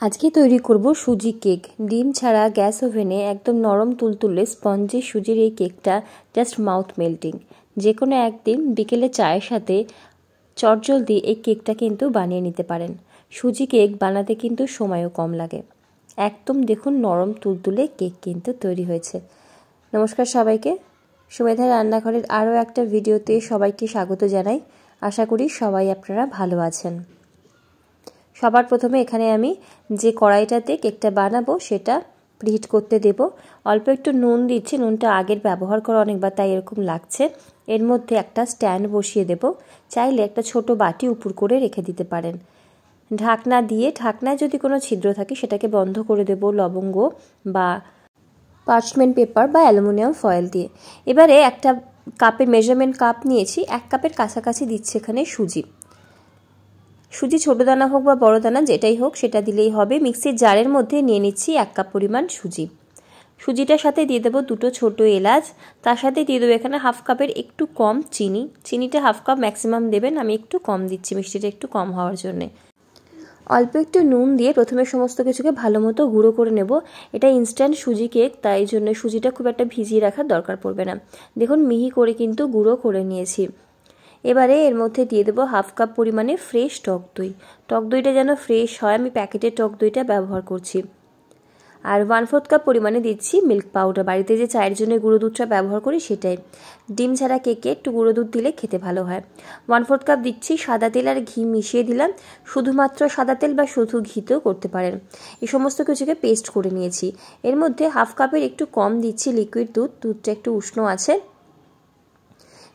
আজকে তৈরি করব সুজি কেক। ডিম ছাড়া গ্যাস ওভেনে একদম নরম তুলতুলে স্পঞ্জি সুজির এই কেকটা জাস্ট মাউথ মেল্টিং। যে কোনো একদিন বিকেলে চায়ের সাথে চটজলদি এই কেকটা কিন্তু বানিয়ে নিতে পারেন। সুজি কেক বানাতে কিন্তু সময়ও কম লাগে। একদম দেখুন নরম তুলতুলে কেক কিন্তু তৈরি হয়েছে। নমস্কার সবাইকে, সুমেধা রান্নাঘরের আরও একটা ভিডিওতে সবাইকে স্বাগত জানাই। আশা করি সবাই আপনারা ভালো আছেন। সবার প্রথমে এখানে আমি যে কড়াইটাতে কেকটা বানাবো সেটা প্রিহিট করতে দেব। অল্প একটু নুন দিচ্ছি, নুনটা আগের ব্যবহার করা অনেকবার তাই এরকম লাগছে। এর মধ্যে একটা স্ট্যান্ড বসিয়ে দেব, চাইলে একটা ছোট বাটি উপর করে রেখে দিতে পারেন। ঢাকনা দিয়ে, ঢাকনায় যদি কোনো ছিদ্র থাকে সেটাকে বন্ধ করে দেব লবঙ্গ বা পার্চমেন্ট পেপার বা অ্যালুমিনিয়াম ফয়েল দিয়ে। এবারে একটা কাপের মেজারমেন্ট কাপ নিয়েছি, 1 কাপের কাছাকাছি দিচ্ছি এখানে সুজি। সুজি ছোটো দানা হোক বা বড় দানা যেটাই হোক সেটা দিলেই হবে। মিক্সির জারের মধ্যে নিয়ে নিচ্ছি 1 কাপ পরিমাণ সুজি। সুজিটার সাথে দিয়ে দেবো 2টো ছোটো এলাচ, তার সাথে দিয়ে দেবো এখানে 1/2 কাপের একটু কম চিনি। চিনিটা 1/2 কাপ ম্যাক্সিমাম দেবেন, আমি একটু কম দিচ্ছি মিষ্টিটা একটু কম হওয়ার জন্যে। অল্প একটু নুন দিয়ে প্রথমে সমস্ত কিছুকে ভালো মতো গুঁড়ো করে নেব। এটা ইনস্ট্যান্ট সুজি কেক, তাই জন্য সুজিটা খুব একটা ভিজিয়ে রাখার দরকার পড়বে না। দেখুন মিহি করে কিন্তু গুঁড়ো করে নিয়েছি। এবারে এর মধ্যে দিয়ে দেবো 1/2 কাপ পরিমাণে ফ্রেশ টক দই। টক দইটা যেন ফ্রেশ হয়, আমি প্যাকেটের টক দইটা ব্যবহার করছি। আর 1/4 কাপ পরিমাণে দিচ্ছি মিল্ক পাউডার, বাড়িতে যে চায়ের জন্য গুঁড়ো দুধটা ব্যবহার করি সেটাই। ডিম ছাড়া কেকে একটু গুঁড়ো দুধ দিলে খেতে ভালো হয়। 1/4 কাপ দিচ্ছি সাদা তেল আর ঘি মিশিয়ে দিলাম। শুধুমাত্র সাদা তেল বা শুধু ঘিতেও করতে পারেন। এই সমস্ত কিছুকে পেস্ট করে নিয়েছি। এর মধ্যে 1/2 কাপের একটু কম দিচ্ছি লিকুইড দুধ, দুধটা একটু উষ্ণ আছে,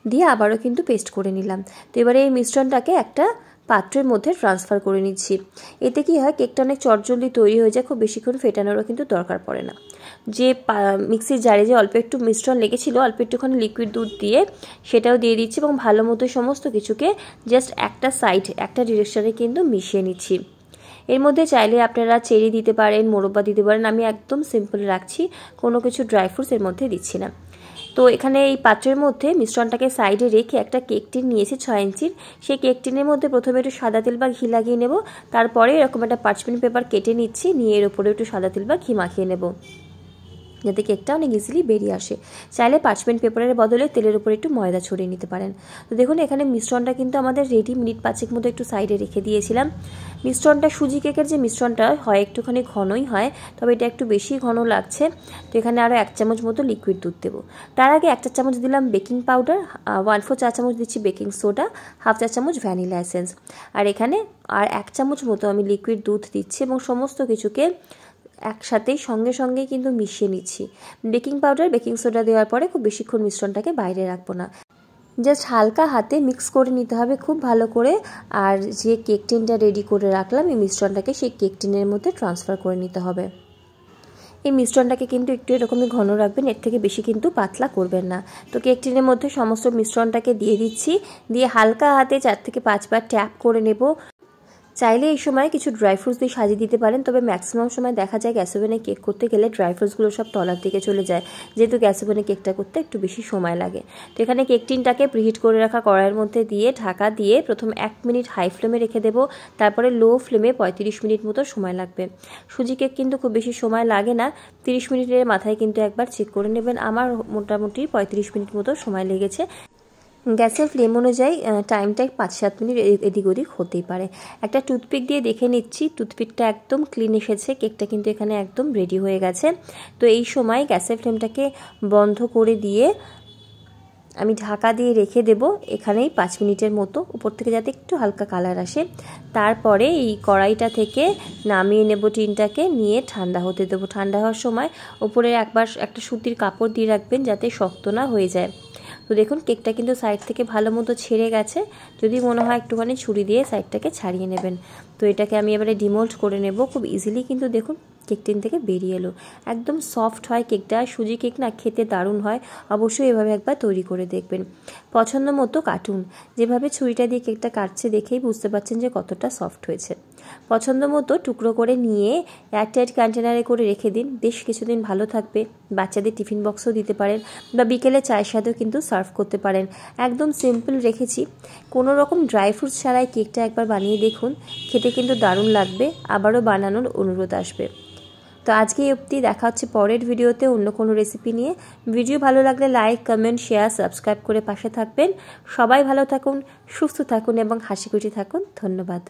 দিয়ে আবারও কিন্তু পেস্ট করে নিলাম। তো এবারে এই মিশ্রণটাকে একটা পাত্রের মধ্যে ট্রান্সফার করে নিচ্ছি। এতে কি হয়, কেকটা অনেক চটজলদি তৈরি হয়ে যায়, খুব বেশিক্ষণ ফেটানোরও কিন্তু দরকার পড়ে না। যে মিক্সির জারে যে অল্প একটু মিশ্রণ লেগেছিল, অল্প একটুখানি লিকুইড দুধ দিয়ে সেটাও দিয়ে দিচ্ছি এবং ভালো মতো সমস্ত কিছুকে জাস্ট একটা সাইড, একটা ডিরেকশনে কিন্তু মিশিয়ে নিচ্ছি। এর মধ্যে চাইলে আপনারা চেরি দিতে পারেন, মোরব্বা দিতে পারেন, আমি একদম সিম্পল রাখছি, কোনো কিছু ড্রাই ফ্রুটস এর মধ্যে দিচ্ছি না। তো এখানে এই পাত্রের মধ্যে মিশ্রণটাকে সাইডে রেখে একটা কেক টিন নিয়েছি 6 ইঞ্চির। সেই কেক টিনের মধ্যে প্রথমে একটু সাদা তেল বা ঘি লাগিয়ে নেব, তারপরে এরকম একটা পার্চমেন্ট পেপার কেটে নিচ্ছি, নিয়ে এর উপরে একটু সাদা তেল বা ঘি মাখিয়ে নেব, যাতে কেকটা অনেক ইজিলি বেরিয়ে আসে। চাইলে পার্চমেন্ট পেপারের বদলে তেলের উপরে একটু ময়দা ছড়িয়ে নিতে পারেন। তো দেখুন এখানে মিশ্রণটা কিন্তু আমাদের রেডি, মিনিট 5 মতো একটু সাইডে রেখে দিয়েছিলাম। মিশ্রণটা সুজি কেকের যে মিশ্রণটা হয় একটুখানি ঘনই হয়, তবে এটা একটু বেশি ঘন লাগছে। তো এখানে আরও 1 চামচ মতো লিকুইড দুধ দেবো। তার আগে 1 চা চামচ দিলাম বেকিং পাউডার, 1/4 চা চামচ দিচ্ছি বেকিং সোডা, 1/2 চা চামচ ভ্যানিলা এসেন্স, আর এখানে 1 চামচ মতো আমি লিকুইড দুধ দিচ্ছি এবং সমস্ত কিছুকে একসাথেই সঙ্গে সঙ্গে কিন্তু মিশিয়ে নিচ্ছি। বেকিং পাউডার বেকিং সোডা দেওয়ার পরে খুব বেশিক্ষণ মিশ্রণটাকে বাইরে রাখবো না, জাস্ট হালকা হাতে মিক্স করে নিতে হবে খুব ভালো করে। আর যে কেক টিনটা রেডি করে রাখলাম এই মিশ্রণটাকে সেই কেক টিনের মধ্যে ট্রান্সফার করে নিতে হবে। এই মিশ্রণটাকে কিন্তু একটু এরকমই ঘন রাখবেন, এর থেকে বেশি কিন্তু পাতলা করবেন না। তো কেক টিনের মধ্যে সমস্ত মিশ্রণটাকে দিয়ে দিচ্ছি, দিয়ে হালকা হাতে 4 থেকে 5 বার ট্যাপ করে নেব। চাইলে এই সময় কিছু ড্রাই ফ্রুটস দিয়ে সাজিয়ে দিতে পারেন, তবে ম্যাক্সিমাম সময় দেখা যায় গ্যাস ওভেনে কেক করতে গেলে ড্রাই ফ্রুটসগুলো সব তলার দিকে চলে যায়, যেহেতু গ্যাস ওভেনে কেকটা করতে একটু বেশি সময় লাগে। তো এখানে কেক টিনটাকে প্রিহিট করে রাখা কড়াইয়ের মধ্যে দিয়ে ঢাকা দিয়ে প্রথম 1 মিনিট হাই ফ্লেমে রেখে দেবো, তারপরে লো ফ্লেমে 35 মিনিট মতো সময় লাগবে। সুজি কেক কিন্তু খুব বেশি সময় লাগে না, 30 মিনিটের মাথায় কিন্তু একবার চেক করে নেবেন। আমার মোটামুটি 35 মিনিট মতো সময় লেগেছে। গ্যাসের ফ্লেম অনুযায়ী টাইমটা 5-7 মিনিট এদিক ওদিক হতেই পারে। একটা টুথপিক দিয়ে দেখে নিচ্ছি, টুথপিকটা একদম ক্লিন এসেছে, কেকটা কিন্তু এখানে একদম রেডি হয়ে গেছে। তো এই সময় গ্যাসের ফ্লেমটাকে বন্ধ করে দিয়ে আমি ঢাকা দিয়ে রেখে দেব এখানেই 5 মিনিটের মতো, উপর থেকে যাতে একটু হালকা কালার আসে। তারপরে এই কড়াইটা থেকে নামিয়ে নেব, টিনটাকে নিয়ে ঠান্ডা হতে দেবো। ঠান্ডা হওয়ার সময় উপরে একবার একটা সুতির কাপড় দিয়ে রাখবেন যাতে শক্ত না হয়ে যায়। তো দেখুন কেকটা কিন্তু সাইড থেকে ভালো মতো ছেড়ে গেছে, যদি মনে হয় একটুখানি ছুরি দিয়ে সাইডটাকে ছাড়িয়ে নেবেন। তো এটাকে আমি এবারে ডিমোল্ড করে নেব, খুব ইজিলি কিন্তু দেখুন কেক টিন থেকে বেরিয়ে এলো। একদম সফট হয় কেকটা, সুজি কেক না খেতে দারুণ হয়। অবশ্যই এভাবে একবার তৈরি করে দেখবেন। পছন্দ মতো কাটুন, যেভাবে ছুরিটা দিয়ে কেকটা কাটছে দেখেই বুঝতে পারছেন যে কতটা সফট হয়েছে। পছন্দ মতো টুকরো করে নিয়ে এয়ারটাইট কন্টেনারে করে রেখে দিন, বেশ কিছুদিন ভালো থাকবে। বাচ্চাদের টিফিন বক্সও দিতে পারেন বা বিকেলে চায়ের সাথেও কিন্তু সার্ভ করতে পারেন। একদম সিম্পল রেখেছি, কোনো রকম ড্রাই ফ্রুটস ছাড়াই কেকটা একবার বানিয়ে দেখুন, খেতে কিন্তু দারুণ লাগবে, আবারও বানানোর অনুরোধ আসবে। তো আজকে এই অবধি, দেখা হচ্ছে পরের ভিডিওতে অন্য কোনো রেসিপি নিয়ে। ভিডিও ভালো লাগলে লাইক, কমেন্ট, শেয়ার, সাবস্ক্রাইব করে পাশে থাকবেন। সবাই ভালো থাকুন, সুস্থ থাকুন এবং হাসি খুশি থাকুন। ধন্যবাদ।